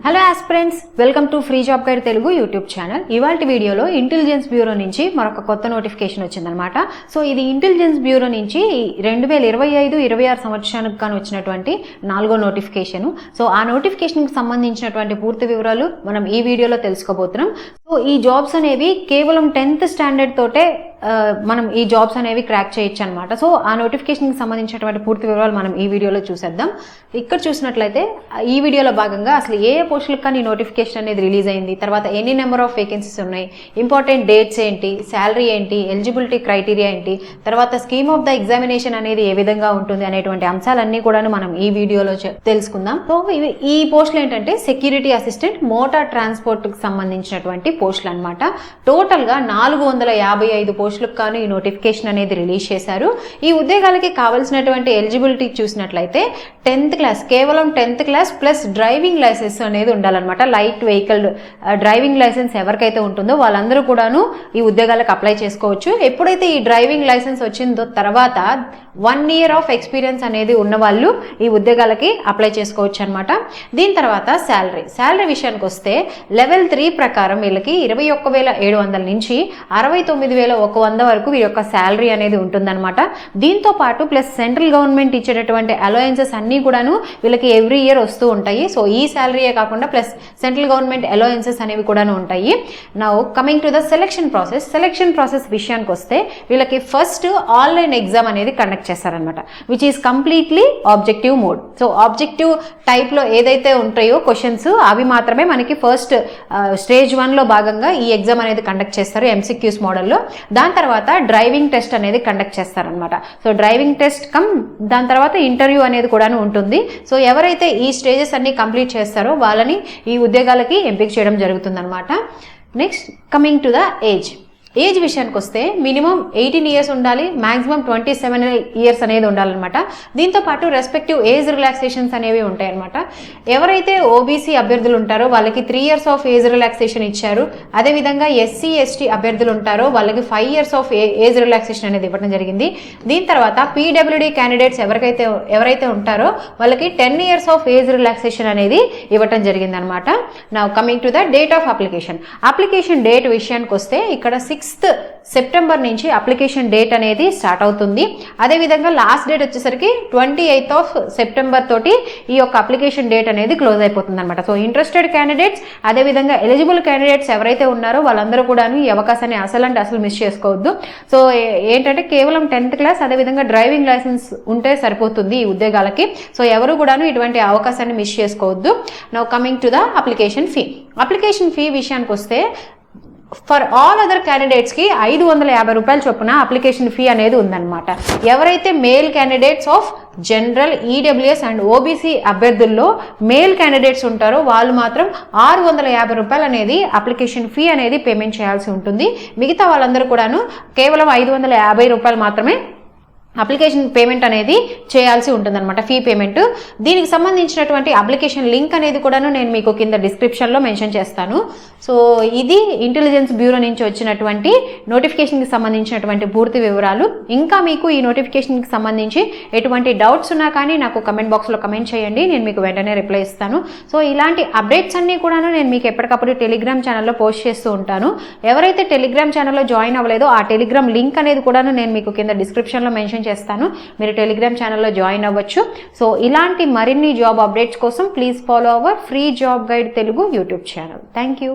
Hello aspirants, welcome to free job guide Telugu YouTube channel. ఇవాల్టి వీడియోలో intelligence bureau నుంచి మరొక కొత్త నోటిఫికేషన్ వచ్చిందనమాట. సో ఇది ఇంటెలిజెన్స్ బ్యూరో నుంచి 2025-26 సంవత్సరానికి కానీ వచ్చినటువంటి 4వ నోటిఫికేషన్. సో ఆ నోటిఫికేషన్కి సంబంధించినటువంటి పూర్తి వివరాలు మనం ఈ వీడియోలో తెలుసుకోబోతున్నాం. సో ఈ జాబ్స్ అనేవి కేవలం 10th స్టాండర్డ్ తోటే మనం ఈ జాబ్స్ అనేవి క్రాక్ చేయొచ్చు అనమాట. సో ఆ నోటిఫికేషన్కి సంబంధించినటువంటి పూర్తి వివరాలు మనం ఈ వీడియోలో చూసేద్దాం. ఇక్కడ చూసినట్లయితే ఈ వీడియోలో భాగంగా అసలు ఏ పోస్టులకు కానీ నోటిఫికేషన్ అనేది రిలీజ్ అయింది, తర్వాత ఎన్ని నెంబర్ ఆఫ్ వేకెన్సీస్ ఉన్నాయి, ఇంపార్టెంట్ డేట్స్ ఏంటి, శాలరీ ఏంటి, ఎలిజిబిలిటీ క్రైటీరియా ఏంటి, తర్వాత స్కీమ్ ఆఫ్ ద ఎగ్జామినేషన్ అనేది ఏ విధంగా ఉంటుంది అనేటువంటి అంశాలన్నీ కూడా మనం ఈ వీడియోలో తెలుసుకుందాం. సో ఈ పోస్టులు ఏంటంటే సెక్యూరిటీ అసిస్టెంట్, మోటార్ ట్రాన్స్పోర్ట్కి సంబంధించినటువంటి పోస్టులు అనమాట. టోటల్గా 455 పోస్టులకు కానీ ఈ నోటిఫికేషన్ అనేది రిలీజ్ చేశారు. ఈ ఉద్యోగాలకి కావాల్సినటువంటి ఎలిజిబిలిటీ చూసినట్లయితే 10th క్లాస్, కేవలం 10th class plus driving licence అనేది ఉండాలన్నమాట. లైట్ వెహికల్ డ్రైవింగ్ లైసెన్స్ ఎవరికైతే ఉంటుందో వాళ్ళందరూ కూడాను ఈ ఉద్యోగాలకు అప్లై చేసుకోవచ్చు. ఎప్పుడైతే ఈ డ్రైవింగ్ లైసెన్స్ వచ్చిందో తర్వాత 1 year ఆఫ్ ఎక్స్పీరియన్స్ అనేది ఉన్న వాళ్ళు ఈ ఉద్యోగాలకి అప్లై చేసుకోవచ్చు అనమాట. దీని తర్వాత శాలరీ విషయానికి వస్తే లెవెల్ 3 ప్రకారం వీళ్ళకి 21,700 నుంచి 69,100 వరకు వీరి యొక్క శాలరీ అనేది ఉంటుందన్నమాట. దీంతో పాటు ప్లస్ సెంట్రల్ గవర్నమెంట్ ఇచ్చేటటువంటి అలవెన్సెస్ అన్నీ కూడాను వీళ్ళకి ఎవ్రీ ఇయర్ వస్తూ ఉంటాయి. సో ఈ శాలరీయే కాకుండా ప్లస్ సెంట్రల్ గవర్నమెంట్ అలవెన్సెస్ అనేవి కూడాను ఉంటాయి. Now coming to the selection process విషయానికి వస్తే వీళ్ళకి ఫస్ట్ ఆన్లైన్ ఎగ్జామ్ అనేది కండక్ట్ చేస్తారనమాట, which is completely objective mode. So objective టైప్లో ఏదైతే ఉంటాయో క్వశ్చన్స్ అవి మాత్రమే మనకి ఫస్ట్ స్టేజ్ 1లో భాగంగా ఈ ఎగ్జామ్ అనేది కండక్ట్ చేస్తారు MCQs మోడల్లో. దాని తర్వాత డ్రైవింగ్ టెస్ట్ అనేది కండక్ట్ చేస్తారనమాట. సో డ్రైవింగ్ టెస్ట్ దాని తర్వాత ఇంటర్వ్యూ అనేది కూడాను ఉంటుంది. సో ఎవరైతే ఈ స్టేజెస్ అన్ని కంప్లీట్ చేస్తారో వాళ్ళని ఈ ఉద్యోగాలకి ఎంపిక చేయడం జరుగుతుందన్నమాట. Next coming to the age విషయానికి వస్తే మినిమం 18 years ఉండాలి, మాక్సిమం 27 years అనేది ఉండాలన్నమాట. దీంతో పాటు రెస్పెక్టివ్ ఏజ్ రిలాక్సేషన్స్ అనేవి ఉంటాయన్నమాట. ఎవరైతే ఓబీసీ అభ్యర్థులు ఉంటారో వాళ్ళకి 3 years ఆఫ్ ఏజ్ రిలాక్సేషన్ ఇచ్చారు. అదేవిధంగా SC ST అభ్యర్థులు ఉంటారో వాళ్ళకి 5 years ఆఫ్ ఏజ్ రిలాక్సేషన్ అనేది ఇవ్వడం జరిగింది. దీని తర్వాత PWD క్యాండిడేట్స్ ఎవరైతే ఉంటారో వాళ్ళకి 10 years ఆఫ్ ఏజ్ రిలాక్సేషన్ అనేది ఇవ్వడం జరిగింది అనమాట. Now coming to the date of application date విషయానికి వస్తే ఇక్కడ 6th సెప్టెంబర్ నుంచి అప్లికేషన్ డేట్ అనేది స్టార్ట్ అవుతుంది. అదేవిధంగా లాస్ట్ డేట్ వచ్చేసరికి 28th సెప్టెంబర్ తోటి ఈ యొక్క అప్లికేషన్ డేట్ అనేది క్లోజ్ అయిపోతుంది అనమాట. సో ఇంట్రెస్టెడ్ క్యాండిడేట్స్ అదేవిధంగా ఎలిజిబుల్ క్యాండిడేట్స్ ఎవరైతే ఉన్నారో వాళ్ళందరూ కూడా ఈ అవకాశాన్ని అసలు మిస్ చేసుకోవద్దు. సో ఏంటంటే కేవలం 10th క్లాస్ అదేవిధంగా డ్రైవింగ్ లైసెన్స్ ఉంటే సరిపోతుంది ఈ ఉద్యోగాలకి. సో ఎవరు కూడాను ఇటువంటి అవకాశాన్ని మిస్ చేసుకోవద్దు. Now coming to the application fee విషయానికి వస్తే ఫర్ ఆల్ అదర్ క్యాండిడేట్స్కి 550 రూపాయల చొప్పున అప్లికేషన్ ఫీ అనేది ఉందన్నమాట. ఎవరైతే male candidates of general EWS and OBC అభ్యర్థుల్లో మేల్ క్యాండిడేట్స్ ఉంటారో వాళ్ళు మాత్రం 650 రూపాయలు అనేది అప్లికేషన్ ఫీ అనేది పేమెంట్ చేయాల్సి ఉంటుంది. మిగతా వాళ్ళందరూ కూడాను కేవలం 550 రూపాయలు మాత్రమే అప్లికేషన్ పేమెంట్ అనేది చేయాల్సి ఉంటుందన్నమాట, ఫీ పేమెంట్. దీనికి సంబంధించినటువంటి అప్లికేషన్ లింక్ అనేది కూడాను నేను మీకు కింద డిస్క్రిప్షన్లో మెన్షన్ చేస్తాను. సో ఇది ఇంటెలిజెన్స్ బ్యూరో నుంచి వచ్చినటువంటి నోటిఫికేషన్కి సంబంధించినటువంటి పూర్తి వివరాలు. ఇంకా మీకు ఈ నోటిఫికేషన్కి సంబంధించి ఎటువంటి డౌట్స్ ఉన్నా కానీ నాకు కమెంట్ బాక్స్లో కమెంట్ చేయండి, నేను మీకు వెంటనే రిప్లై ఇస్తాను. సో ఇలాంటి అప్డేట్స్ అన్నీ కూడాను నేను మీకు ఎప్పటికప్పుడు టెలిగ్రామ్ ఛానల్లో పోస్ట్ చేస్తూ ఉంటాను. ఎవరైతే టెలిగ్రామ్ ఛానల్లో జాయిన్ అవ్వలేదో ఆ టెలిగ్రామ్ లింక్ అనేది కూడాను నేను మీకు కింద డిస్క్రిప్షన్లో మెన్షన్ చేస్తాను, మీరు టెలిగ్రామ్ ఛానల్లో జాయిన్ అవ్వచ్చు. సో ఇలాంటి మరిన్ని జాబ్ అప్డేట్స్ కోసం please follow our free job guide Telugu YouTube channel. Thank you.